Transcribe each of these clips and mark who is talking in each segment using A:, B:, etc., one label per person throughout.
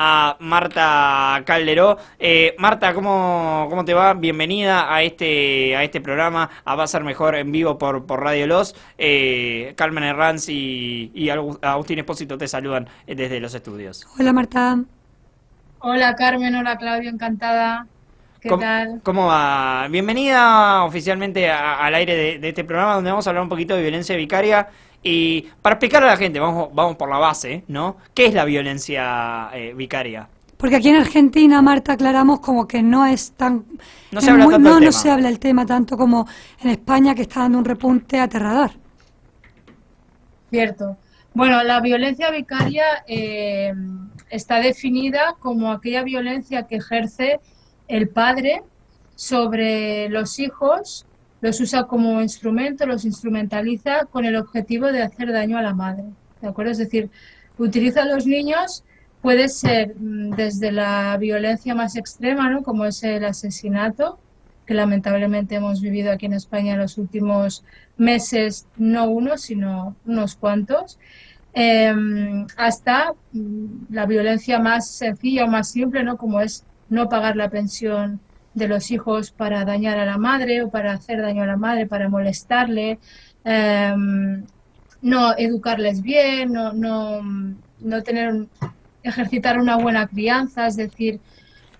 A: a Marta Calderó. Marta, ¿cómo te va? Bienvenida a este programa, a Va a Ser Mejor en vivo por Radio Los. Carmen Herranz y Agustín Espósito te saludan desde los estudios.
B: Hola Marta.
C: Hola Carmen, hola Claudio, encantada. ¿Qué tal?
A: ¿Cómo va? Bienvenida oficialmente al aire de este programa donde vamos a hablar un poquito de violencia vicaria. Y para explicar a la gente, vamos por la base, ¿no? ¿Qué es la violencia vicaria?
B: Porque aquí en Argentina, Marta, aclaramos como que no es tan...
A: No se habla tanto del tema.
B: No se habla el tema tanto como en España, que está dando un repunte aterrador.
C: Cierto. Bueno, la violencia vicaria está definida como aquella violencia que ejerce el padre sobre los hijos, los usa como instrumento, los instrumentaliza con el objetivo de hacer daño a la madre, ¿de acuerdo? Es decir, utiliza a los niños, puede ser desde la violencia más extrema, ¿no? Como es el asesinato, que lamentablemente hemos vivido aquí en España en los últimos meses, no uno, sino unos cuantos, hasta la violencia más sencilla o más simple, ¿no? Como es no pagar la pensión de los hijos para dañar a la madre o para hacer daño a la madre, para molestarle, no educarles bien, no ejercitar una buena crianza, es decir,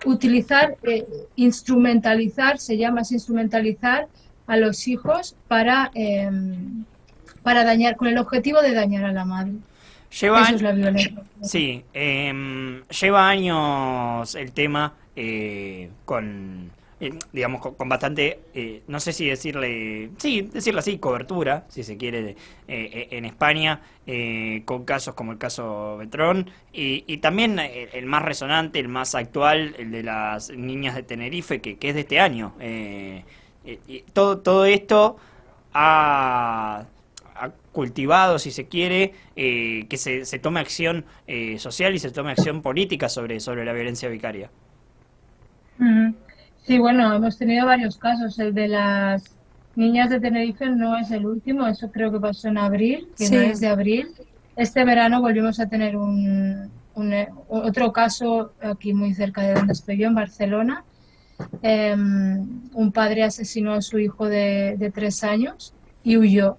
C: utilizar, instrumentalizar, se llama así, instrumentalizar a los hijos para dañar, con el objetivo de dañar a la madre. Eso es la violencia.
A: Sí, lleva años el tema digamos, con bastante, no sé si decirle así, cobertura, si se quiere, en España, con casos como el caso Betrón, y también el más resonante, el más actual, el de las niñas de Tenerife, que es de este año. Y todo esto ha cultivado, si se quiere, que se tome acción social y se tome acción política sobre la violencia vicaria.
C: Sí, bueno, hemos tenido varios casos. El de las niñas de Tenerife no es el último, eso creo que pasó en abril, finales de abril. Este verano volvimos a tener otro caso aquí muy cerca de donde estoy yo, en Barcelona. Un padre asesinó a su hijo de 3 años y huyó.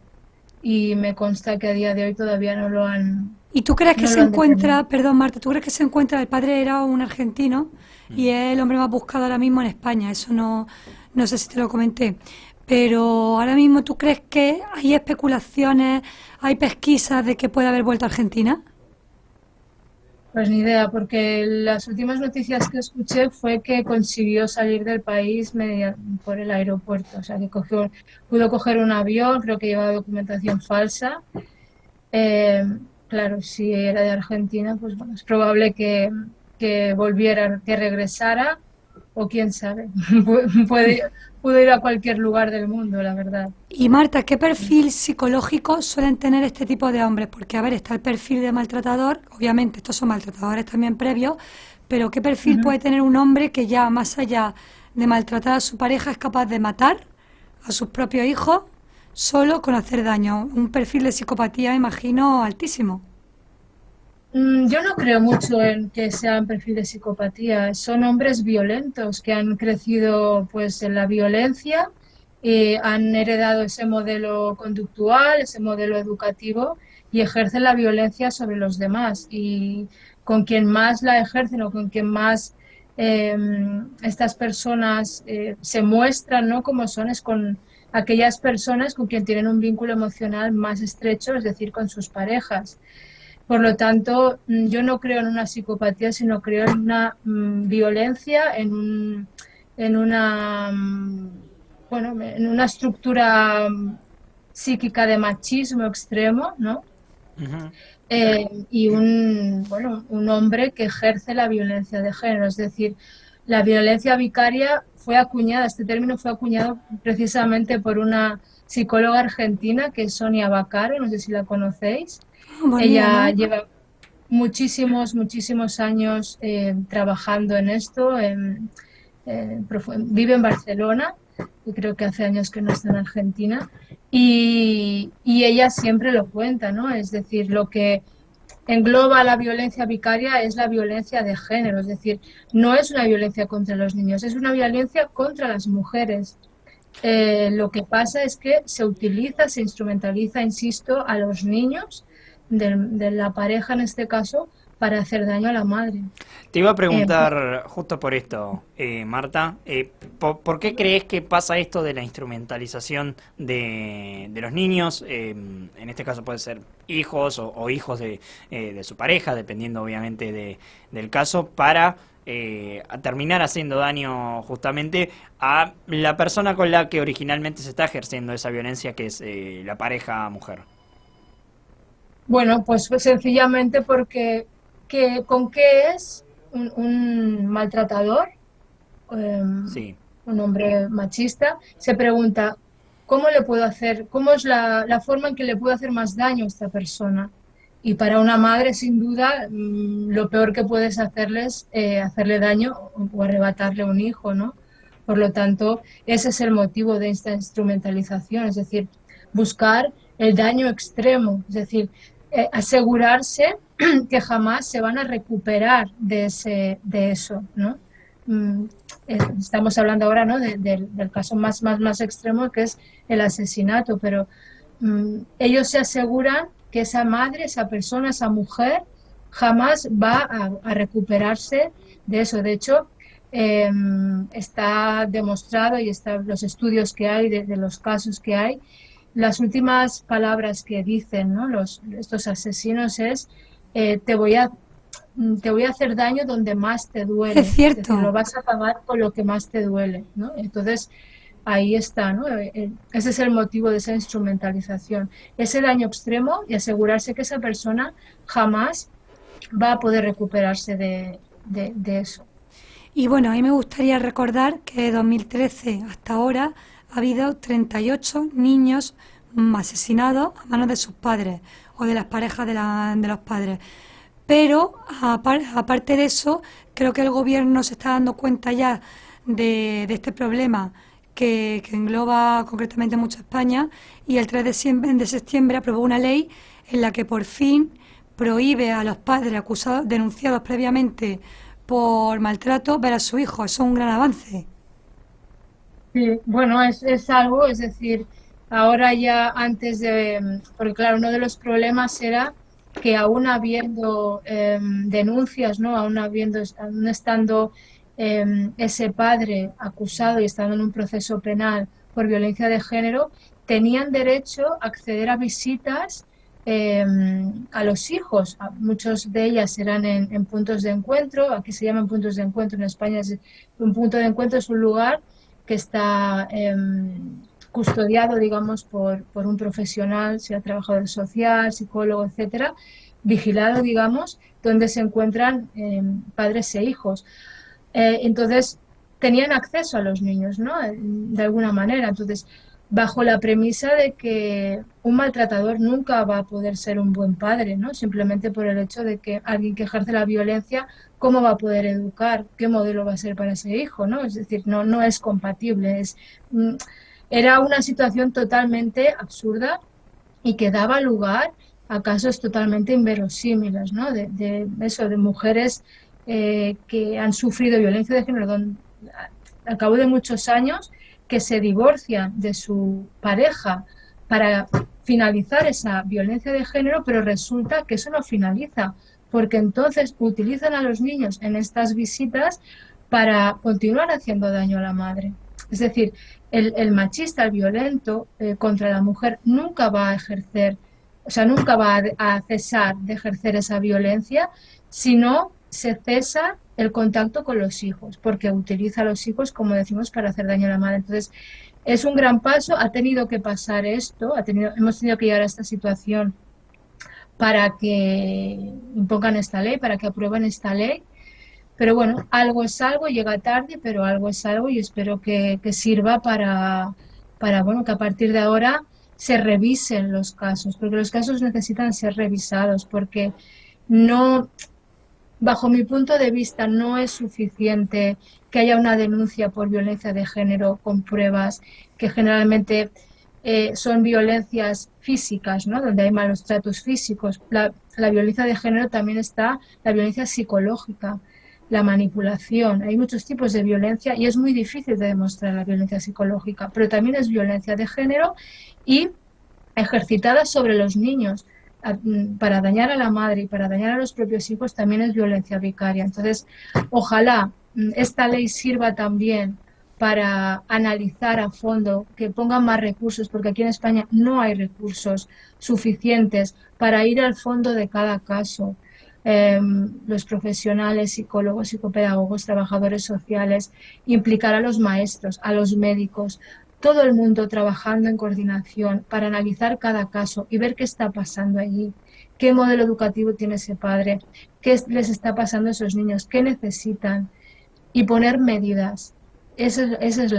C: Y me consta que a día de hoy todavía no lo han...
B: ¿Y tú crees que se encuentra, perdón Marta, tú crees que se encuentra, el padre era un argentino y es el hombre más buscado ahora mismo en España? Eso no sé si te lo comenté, pero ahora mismo ¿tú crees que hay especulaciones, hay pesquisas de que puede haber vuelto a Argentina?
C: Pues ni idea, porque las últimas noticias que escuché fue que consiguió salir del país por el aeropuerto, o sea que pudo coger un avión, creo que llevaba documentación falsa. Claro, si era de Argentina, pues bueno, es probable que volviera, que regresara, o quién sabe, pudo ir a cualquier lugar del mundo, la verdad.
B: Y Marta, ¿qué perfil psicológico suelen tener este tipo de hombres? Porque, a ver, está el perfil de maltratador, obviamente estos son maltratadores también previos, pero ¿qué perfil puede tener un hombre que ya más allá de maltratar a su pareja es capaz de matar a sus propios hijos solo con hacer daño? Un perfil de psicopatía, me imagino, altísimo.
C: Yo no creo mucho en que sean perfil de psicopatía. Son hombres violentos que han crecido pues en la violencia, han heredado ese modelo conductual, ese modelo educativo y ejercen la violencia sobre los demás. Y con quien más la ejercen o con quien más estas personas se muestran, ¿no? Como son, es con aquellas personas con quien tienen un vínculo emocional más estrecho, es decir, con sus parejas. Por lo tanto, yo no creo en una psicopatía, sino creo en una violencia, en una estructura psíquica de machismo extremo, ¿no? Y un hombre que ejerce la violencia de género, es decir, la violencia vicaria este término fue acuñado precisamente por una psicóloga argentina que es Sonia Vaccaro, no sé si la conocéis. Ella lleva muchísimos años trabajando en esto, vive en Barcelona y creo que hace años que no está en Argentina y ella siempre lo cuenta, ¿no? Es decir, engloba la violencia vicaria es la violencia de género, es decir, no es una violencia contra los niños, es una violencia contra las mujeres. Lo que pasa es que se utiliza, se instrumentaliza, insisto, a los niños de la pareja en este caso para hacer daño a la madre.
A: Te iba a preguntar justo por esto, Marta, ¿por qué crees que pasa esto de la instrumentalización de los niños? En este caso puede ser hijos o hijos de su pareja, dependiendo obviamente del caso, para a terminar haciendo daño justamente a la persona con la que originalmente se está ejerciendo esa violencia, que es la pareja mujer.
C: Bueno, pues sencillamente porque ¿con qué es un maltratador?
A: Sí.
C: Un hombre machista, se pregunta, ¿cómo le puedo hacer? ¿Cómo es la forma en que le puedo hacer más daño a esta persona? Y para una madre, sin duda, lo peor que puedes hacerle es hacerle daño o arrebatarle un hijo, ¿no? Por lo tanto, ese es el motivo de esta instrumentalización, es decir, buscar el daño extremo, es decir, asegurarse que jamás se van a recuperar de eso, ¿no? Estamos hablando ahora, ¿no?, del caso más extremo, que es el asesinato, pero ellos se aseguran que esa madre, esa persona, esa mujer jamás va a recuperarse de eso. De hecho, está demostrado y están los estudios que hay de los casos que hay. Las últimas palabras que dicen, ¿no?, estos asesinos es te voy a hacer daño donde más te duele.
B: Es cierto.
C: Es decir, lo vas a pagar con lo que más te duele, ¿no? Entonces, ahí está, ¿no? Ese es el motivo de esa instrumentalización. Ese daño extremo y asegurarse que esa persona jamás va a poder recuperarse de eso.
B: Y bueno, a mí me gustaría recordar que de 2013 hasta ahora ha habido 38 niños asesinados a manos de sus padres o de las parejas de los padres. Pero aparte de eso, creo que el gobierno se está dando cuenta ya de este problema que engloba concretamente mucho España, y el 3 de septiembre aprobó una ley en la que por fin prohíbe a los padres acusados, denunciados previamente por maltrato, ver a su hijo. Eso es un gran avance.
C: Sí, bueno, es algo, es decir, ahora ya antes porque claro, uno de los problemas era que aún habiendo denuncias, ¿no? Aún estando ese padre acusado y estando en un proceso penal por violencia de género, tenían derecho a acceder a visitas a los hijos. Muchos de ellas eran en puntos de encuentro. Aquí se llaman puntos de encuentro, en España un punto de encuentro es un lugar que está custodiado, digamos, por un profesional, sea trabajador social, psicólogo, etcétera, vigilado, digamos, donde se encuentran padres e hijos. Entonces, tenían acceso a los niños, ¿no? De alguna manera. Entonces, bajo la premisa de que un maltratador nunca va a poder ser un buen padre, ¿no? Simplemente por el hecho de que alguien que ejerce la violencia, ¿cómo va a poder educar? ¿Qué modelo va a ser para ese hijo, ¿no? Es decir, no es compatible. Era una situación totalmente absurda y que daba lugar a casos totalmente inverosímiles, ¿no? De mujeres que han sufrido violencia de género al cabo de muchos años, que se divorcian de su pareja para finalizar esa violencia de género, pero resulta que eso no finaliza, porque entonces utilizan a los niños en estas visitas para continuar haciendo daño a la madre. Es decir, el machista, el violento contra la mujer nunca va a ejercer, o sea, nunca va a cesar de ejercer esa violencia si no se cesa el contacto con los hijos, porque utiliza a los hijos, como decimos, para hacer daño a la madre. Entonces, es un gran paso, ha tenido que pasar esto, hemos tenido que llegar a esta situación para que impongan esta ley, para que aprueben esta ley. Pero bueno, algo es algo, llega tarde, pero algo es algo, y espero que sirva para bueno, que a partir de ahora se revisen los casos, porque los casos necesitan ser revisados, porque no, bajo mi punto de vista, no es suficiente que haya una denuncia por violencia de género con pruebas que generalmente son violencias físicas, ¿no? Donde hay malos tratos físicos. La violencia de género también está la violencia psicológica, la manipulación. Hay muchos tipos de violencia y es muy difícil de demostrar la violencia psicológica, pero también es violencia de género y ejercitada sobre los niños para dañar a la madre y para dañar a los propios hijos también es violencia vicaria. Entonces, ojalá esta ley sirva también para analizar a fondo, que pongan más recursos, porque aquí en España no hay recursos suficientes para ir al fondo de cada caso. Los profesionales, psicólogos, psicopedagogos, trabajadores sociales, implicar a los maestros, a los médicos, todo el mundo trabajando en coordinación para analizar cada caso y ver qué está pasando allí, qué modelo educativo tiene ese padre, qué les está pasando a esos niños, qué necesitan y poner medidas. Esa es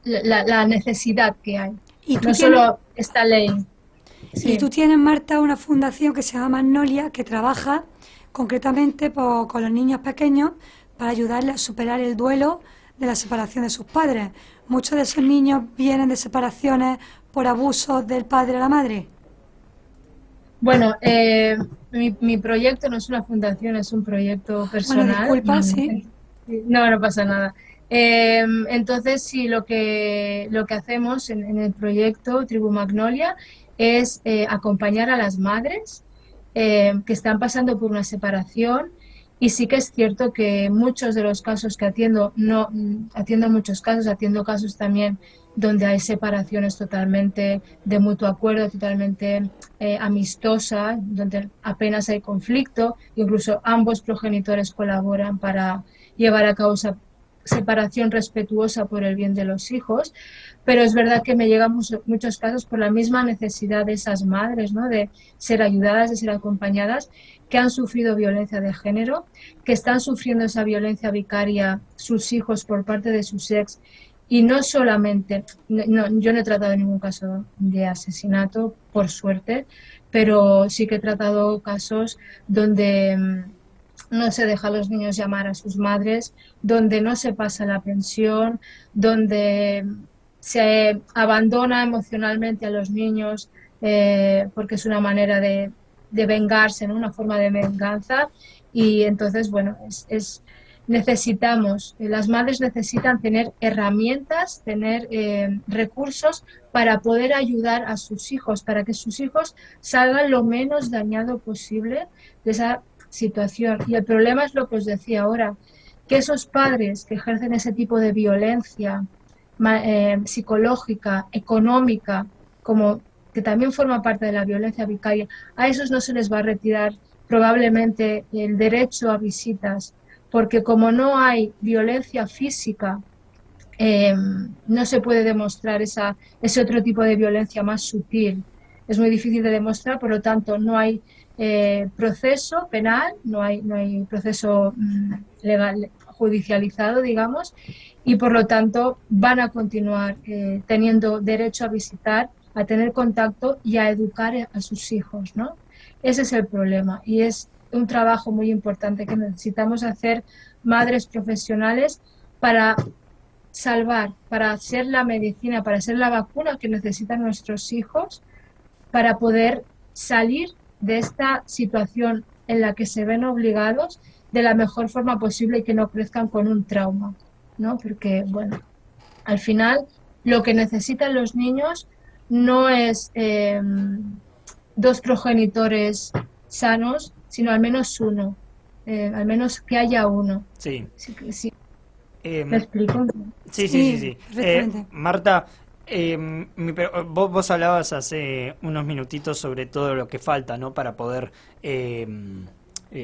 C: la necesidad que hay.
B: ¿Y tú
C: No solo esta ley. Sí.
B: Y tú tienes, Marta, una fundación que se llama Magnolia, que trabaja concretamente con los niños pequeños para ayudarles a superar el duelo de la separación de sus padres. Muchos de esos niños vienen de separaciones por abusos del padre a la madre.
C: Bueno, mi proyecto no es una fundación, es un proyecto personal.
B: Bueno, disculpa, sí.
C: No, no pasa nada. Entonces, sí, lo que hacemos en el proyecto Tribu Magnolia es acompañar a las madres que están pasando por una separación. Y sí que es cierto que muchos de los casos que atiendo, no atiendo muchos casos, atiendo casos también donde hay separaciones totalmente de mutuo acuerdo, totalmente amistosas, donde apenas hay conflicto, incluso ambos progenitores colaboran para llevar a cabo esa separación respetuosa por el bien de los hijos, pero es verdad que me llegan muchos casos por la misma necesidad de esas madres, ¿no? De ser ayudadas, de ser acompañadas, que han sufrido violencia de género, que están sufriendo esa violencia vicaria sus hijos por parte de sus ex. Y no solamente, yo no he tratado ningún caso de asesinato, por suerte, pero sí que he tratado casos donde no se deja a los niños llamar a sus madres, donde no se pasa la pensión, donde se abandona emocionalmente a los niños porque es una manera de vengarse, ¿no? Una forma de venganza. Y entonces, bueno, necesitamos, las madres necesitan tener herramientas, tener recursos para poder ayudar a sus hijos, para que sus hijos salgan lo menos dañado posible de esa situación. Y el problema es lo que os decía ahora, que esos padres que ejercen ese tipo de violencia psicológica, económica, como que también forma parte de la violencia vicaria, a esos no se les va a retirar probablemente el derecho a visitas, porque como no hay violencia física, no se puede demostrar ese otro tipo de violencia más sutil. Es muy difícil de demostrar, por lo tanto no hay proceso penal, no hay proceso legal judicializado, digamos, y por lo tanto van a continuar teniendo derecho a visitar, a tener contacto y a educar a sus hijos, ¿no? Ese es el problema y es un trabajo muy importante que necesitamos hacer madres profesionales para salvar, para hacer la medicina, para hacer la vacuna que necesitan nuestros hijos, para poder salir de esta situación en la que se ven obligados de la mejor forma posible y que no crezcan con un trauma, ¿no? Porque, bueno, al final lo que necesitan los niños no es dos progenitores sanos, sino al menos uno, al menos que haya uno.
A: Sí.
C: Sí.
A: ¿Me
C: explico?
A: Sí. Marta, vos hablabas hace unos minutitos sobre todo lo que falta, ¿no? Para poder,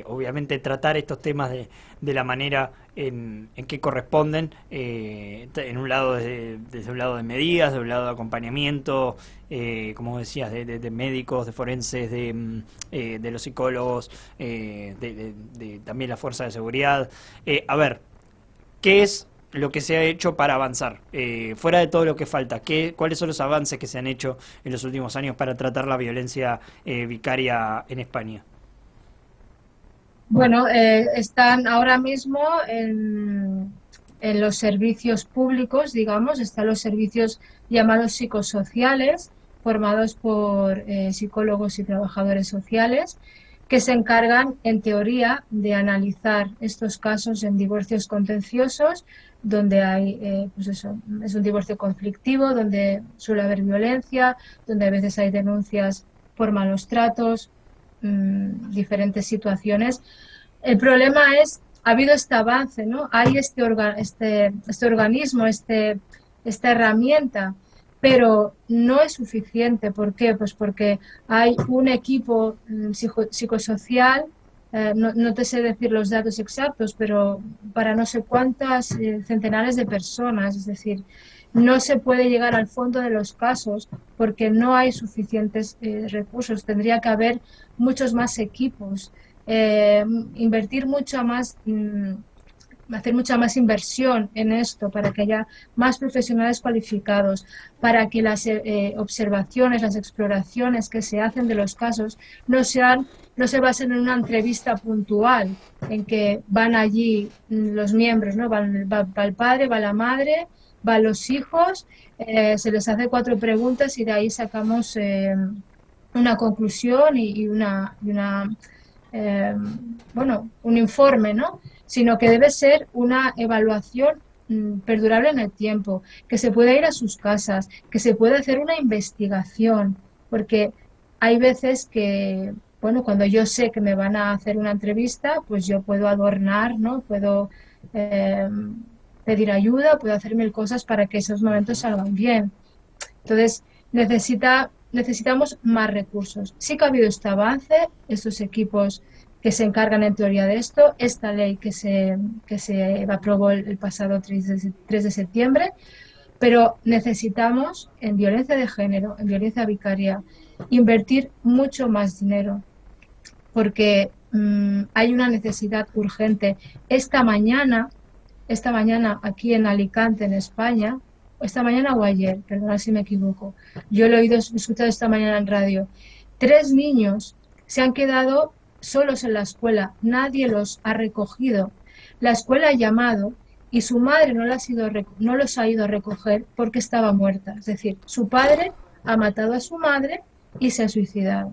A: obviamente, tratar estos temas de la manera en que corresponden, en un lado desde un lado de medidas, de un lado de acompañamiento, como decías, de médicos, de forenses, de los psicólogos, de también la fuerza de seguridad. A ver, ¿qué es lo que se ha hecho para avanzar? Fuera de todo lo que falta, ¿cuáles son los avances que se han hecho en los últimos años para tratar la violencia vicaria en España?
C: Bueno, están ahora mismo en en los servicios públicos, digamos, están los servicios llamados psicosociales, formados por psicólogos y trabajadores sociales, que se encargan, en teoría, de analizar estos casos en divorcios contenciosos, donde hay, pues eso, es un divorcio conflictivo, donde suele haber violencia, donde a veces hay denuncias por malos tratos, diferentes situaciones. El problema es, ha habido este avance, ¿no? Hay este organismo, esta herramienta, pero no es suficiente. ¿Por qué? Pues porque hay un equipo psicosocial, no te sé decir los datos exactos, pero para no sé cuántas centenares de personas, es decir, no se puede llegar al fondo de los casos porque no hay suficientes recursos. Tendría que haber muchos más equipos, invertir mucha más, hacer mucha más inversión en esto para que haya más profesionales cualificados, para que las observaciones, las exploraciones que se hacen de los casos no se basen en una entrevista puntual en que van allí los miembros, ¿no? Va el padre, va la madre, van los hijos, se les hace 4 preguntas y de ahí sacamos una conclusión y bueno, un informe, ¿no? Sino que debe ser una evaluación perdurable en el tiempo, que se pueda ir a sus casas, que se pueda hacer una investigación, porque hay veces que, bueno, cuando yo sé que me van a hacer una entrevista, pues yo puedo adornar, ¿no? Puedo pedir ayuda, puedo hacer 1000 cosas para que esos momentos salgan bien. Entonces, necesitamos más recursos. Sí que ha habido este avance, estos equipos que se encargan en teoría de esto, esta ley que se aprobó el pasado 3 de septiembre, pero necesitamos en violencia de género, en violencia vicaria, invertir mucho más dinero, porque hay una necesidad urgente. Esta mañana aquí en Alicante, en España, esta mañana o ayer, perdona si me equivoco, yo lo he escuchado esta mañana en radio, 3 niños se han quedado solos en la escuela, nadie los ha recogido. La escuela ha llamado y su madre no los ha ido a recoger porque estaba muerta. Es decir, su padre ha matado a su madre y se ha suicidado.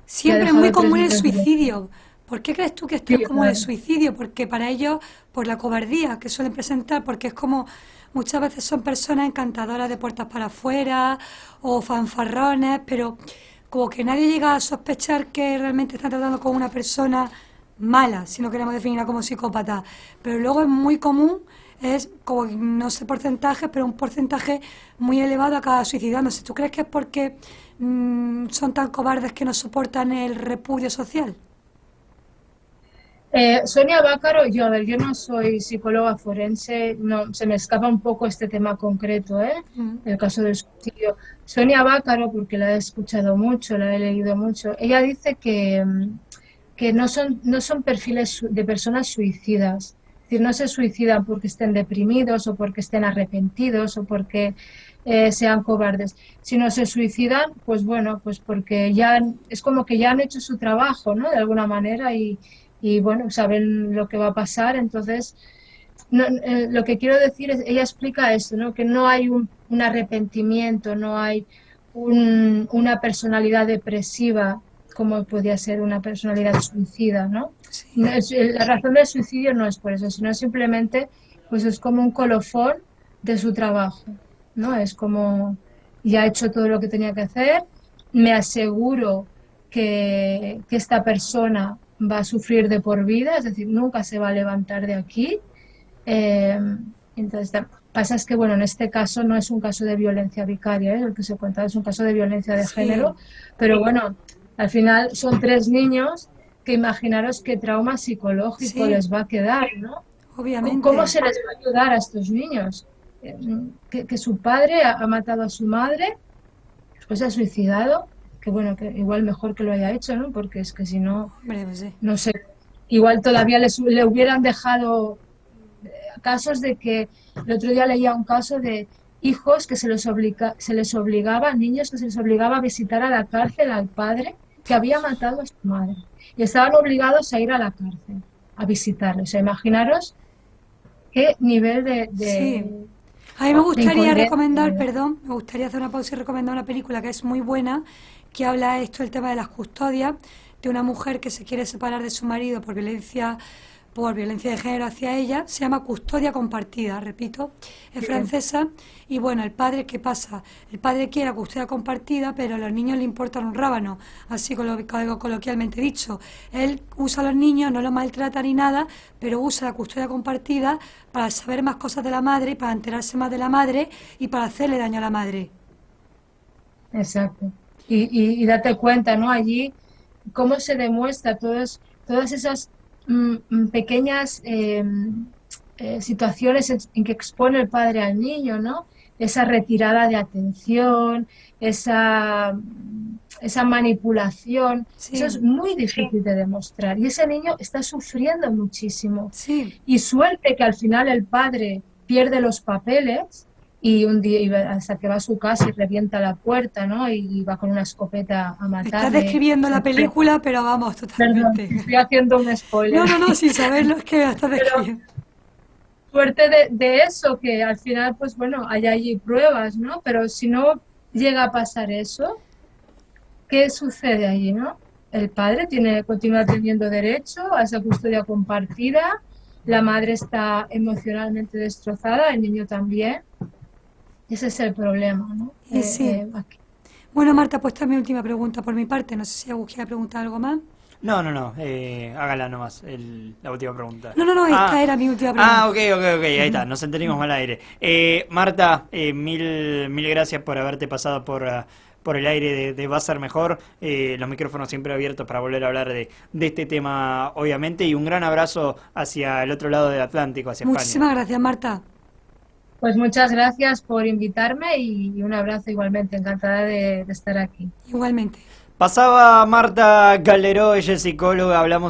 B: Siempre es muy común el suicidio. ¿Por qué crees tú que esto es como el suicidio? Porque para ellos, por la cobardía que suelen presentar, porque es como muchas veces son personas encantadoras de puertas para afuera o fanfarrones, pero como que nadie llega a sospechar que realmente están tratando con una persona mala, si no queremos definirla como psicópata. Pero luego es muy común, es como, no sé porcentajes, pero un porcentaje muy elevado acaba suicidándose. ¿Tú crees que es porque son tan cobardes que no soportan el repudio social?
C: Sonia Bácaro, yo no soy psicóloga forense, no, se me escapa un poco este tema concreto, el caso del suicidio. Sonia Bácaro, porque la he escuchado mucho, la he leído mucho, ella dice que no son perfiles de personas suicidas, es decir, no se suicidan porque estén deprimidos o porque estén arrepentidos o porque sean cobardes, sino se suicidan, pues bueno, pues porque es como que ya han hecho su trabajo, ¿no? De alguna manera y bueno, saben lo que va a pasar. Entonces, lo que quiero decir es, ella explica esto, ¿no? Que no hay un arrepentimiento, no hay una personalidad depresiva como podría ser una personalidad suicida, ¿no?
B: Sí.
C: La razón del suicidio no es por eso, sino simplemente, pues es como un colofón de su trabajo, ¿no? Es como, ya he hecho todo lo que tenía que hacer, me aseguro que esta persona va a sufrir de por vida, es decir, nunca se va a levantar de aquí. Entonces, pasa es que, bueno, en este caso no es un caso de violencia vicaria, el que se cuenta es un caso de violencia de género, pero bueno, al final son 3 niños que imaginaros qué trauma psicológico les va a quedar, ¿no?
B: Obviamente.
C: ¿Cómo se les va a ayudar a estos niños? Que su padre ha matado a su madre, después se ha suicidado, que bueno, que igual mejor que lo haya hecho, ¿no? Porque es que si no,
B: Hombre, pues sí.
C: no sé, igual todavía le hubieran dejado casos de que, el otro día leía un caso de hijos que se les obligaba, niños que se les obligaba a visitar a la cárcel al padre que había matado a su madre. Y estaban obligados a ir a la cárcel, a visitarlo. O sea, imaginaros qué nivel
B: Sí. A mí me gustaría
C: incoherencia,
B: recomendar,
C: ¿no?
B: perdón, me gustaría hacer una pausa y recomendar una película que es muy buena, que habla esto, el tema de las custodias, de una mujer que se quiere separar de su marido por violencia de género hacia ella. Se llama Custodia Compartida, repito, es
C: Sí,
B: francesa. Y bueno, el padre, ¿qué pasa? El padre quiere custodia compartida, pero a los niños le importan un rábano, así coloquialmente dicho. Él usa a los niños, no los maltrata ni nada, pero usa la custodia compartida para saber más cosas de la madre, para enterarse más de la madre y para hacerle daño a la madre.
C: exacto. Y date cuenta, ¿no? Allí cómo se demuestra todas esas pequeñas situaciones en que expone el padre al niño, ¿no? Esa retirada de atención, esa manipulación, eso es
B: Sí,
C: muy difícil de demostrar. Y ese niño está sufriendo muchísimo.
B: sí.
C: Y suerte que al final el padre pierde los papeles y un día hasta que va a su casa y revienta la puerta, ¿no? Y va con una escopeta a
B: Estás
C: matarle.
B: describiendo la película, pero vamos,
C: Perdón,
B: totalmente.
C: estoy haciendo un
B: No,
C: spoiler.
B: no, no, sin saberlo es que la estás
C: Pero
B: describiendo.
C: suerte de eso, que al final, pues bueno, hay allí pruebas, ¿no? Pero si no llega a pasar eso, ¿qué sucede allí, no? El padre continúa teniendo derecho a esa custodia compartida, la madre está emocionalmente destrozada, el niño también. Ese es el problema, ¿no?
B: Y sí.
C: Aquí.
B: Bueno, Marta, pues esta es mi última pregunta por mi parte. No sé si Agus quiere preguntar algo más.
A: No, no, no, hágala nomás, la última pregunta.
B: No, no, no, esta era mi última pregunta.
A: Ok, ok, ok, ahí está, nos entendimos mal aire. Marta, mil gracias por haberte pasado por el aire de Va a Ser Mejor. Los micrófonos siempre abiertos para volver a hablar de este tema, obviamente, y un gran abrazo hacia el otro lado del Atlántico, hacia España.
B: Muchísimas gracias, Marta.
C: Pues muchas gracias por invitarme y un abrazo igualmente, encantada de estar aquí.
B: Igualmente.
A: Pasaba Marta Calderó, ella es psicóloga, hablamos